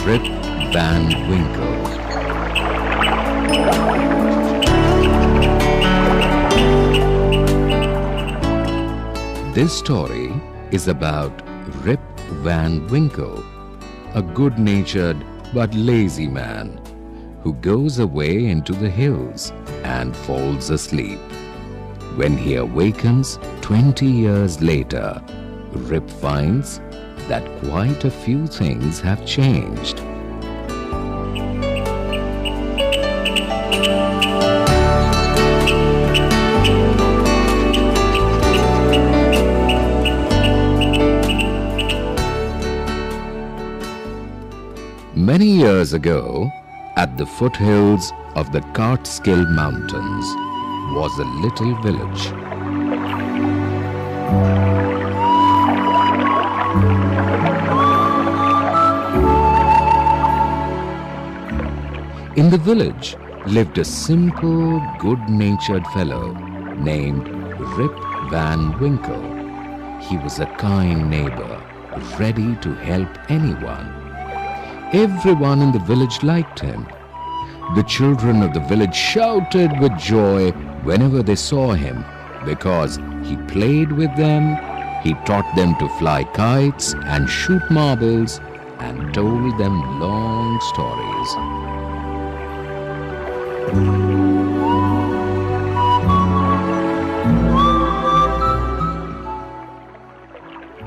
Rip Van Winkle. This story is about Rip Van Winkle, a good-natured but lazy man who goes away into the hills and falls asleep. When he awakens 20 years later, Rip finds that quite a few things have changed. Many years ago, at the foothills of the Catskill Mountains was a little village. In the village lived a simple, good-natured fellow named Rip Van Winkle. He was a kind neighbor, ready to help anyone. Everyone in the village liked him. The children of the village shouted with joy whenever they saw him because he played with them, he taught them to fly kites and shoot marbles, and told them long stories.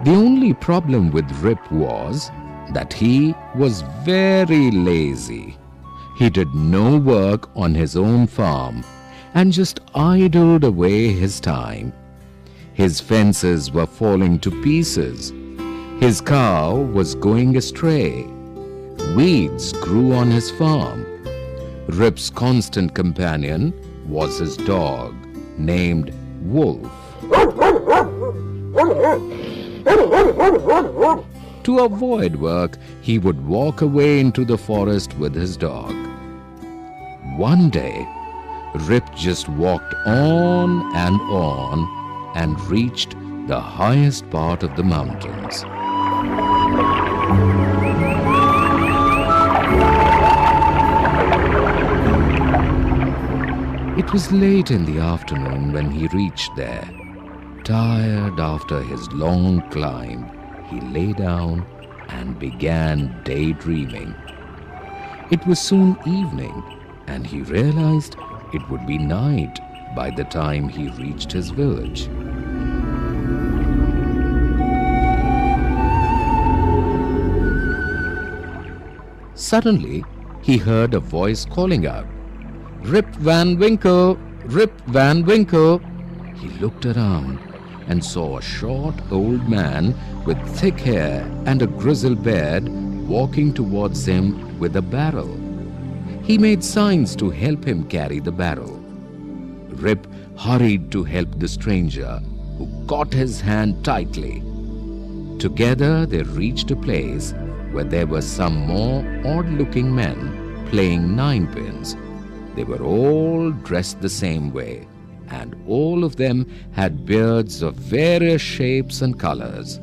The only problem with Rip was that he was very lazy. He did no work on his own farm and just idled away his time. His fences were falling to pieces. His cow was going astray. Weeds grew on his farm. Rip's constant companion was his dog, named Wolf. To avoid work, he would walk away into the forest with his dog. One day, Rip just walked on and reached the highest part of the mountains. It was late in the afternoon when he reached there. Tired after his long climb, he lay down and began daydreaming. It was soon evening, and he realized it would be night by the time he reached his village. Suddenly, he heard a voice calling out, "Rip Van Winkle! Rip Van Winkle!" He looked around and saw a short old man with thick hair and a grizzled beard walking towards him with a barrel. He made signs to help him carry the barrel. Rip hurried to help the stranger, who caught his hand tightly. Together they reached a place where there were some more odd-looking men playing ninepins. They were all dressed the same way, and all of them had beards of various shapes and colors.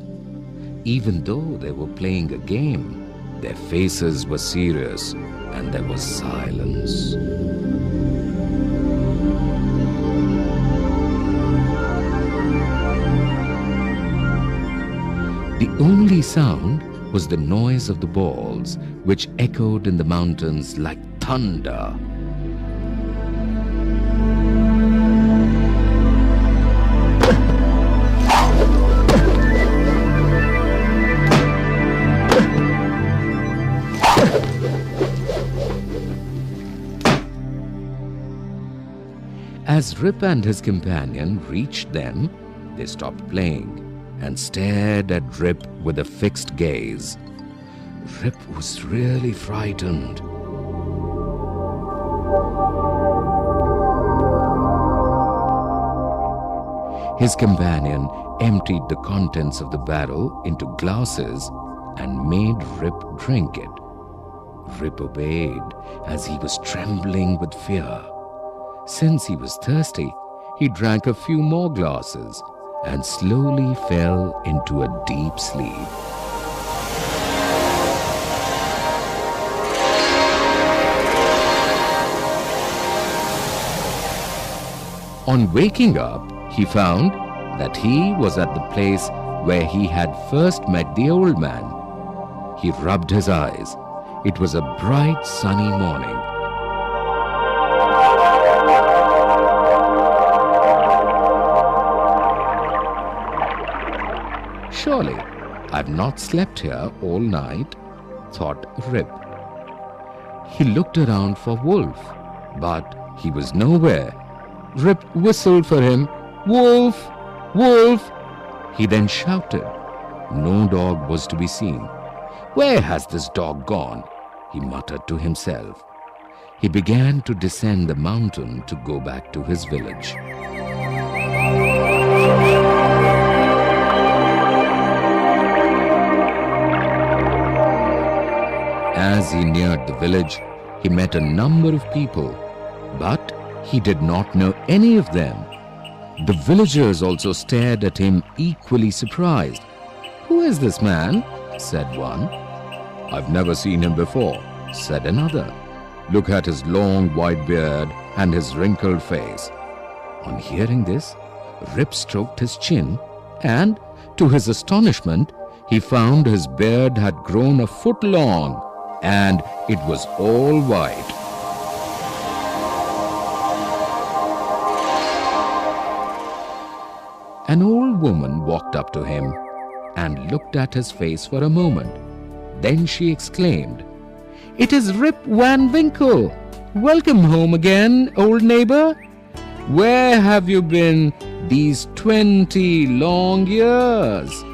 Even though they were playing a game, their faces were serious and there was silence. The only sound was the noise of the balls, which echoed in the mountains like thunder. As Rip and his companion reached them, they stopped playing and stared at Rip with a fixed gaze. Rip was really frightened. His companion emptied the contents of the barrel into glasses and made Rip drink it. Rip obeyed as he was trembling with fear. Since he was thirsty, he drank a few more glasses and slowly fell into a deep sleep. On waking up, he found that he was at the place where he had first met the old man. He rubbed his eyes. It was a bright, sunny morning. Surely, I've not slept here all night, thought Rip. He looked around for Wolf, but he was nowhere. Rip whistled for him. Wolf! Wolf! He then shouted. No dog was to be seen. Where has this dog gone? He muttered to himself. He began to descend the mountain to go back to his village. As he neared the village, he met a number of people, but he did not know any of them. The villagers also stared at him, equally surprised. "Who is this man?" said one. "I've never seen him before," said another. "Look at his long white beard and his wrinkled face." On hearing this, Rip stroked his chin and, to his astonishment, he found his beard had grown a foot long and it was all white. An old woman walked up to him and looked at his face for a moment. Then she exclaimed, "It is Rip Van Winkle! Welcome home again, old neighbor! Where have you been these 20 long years?"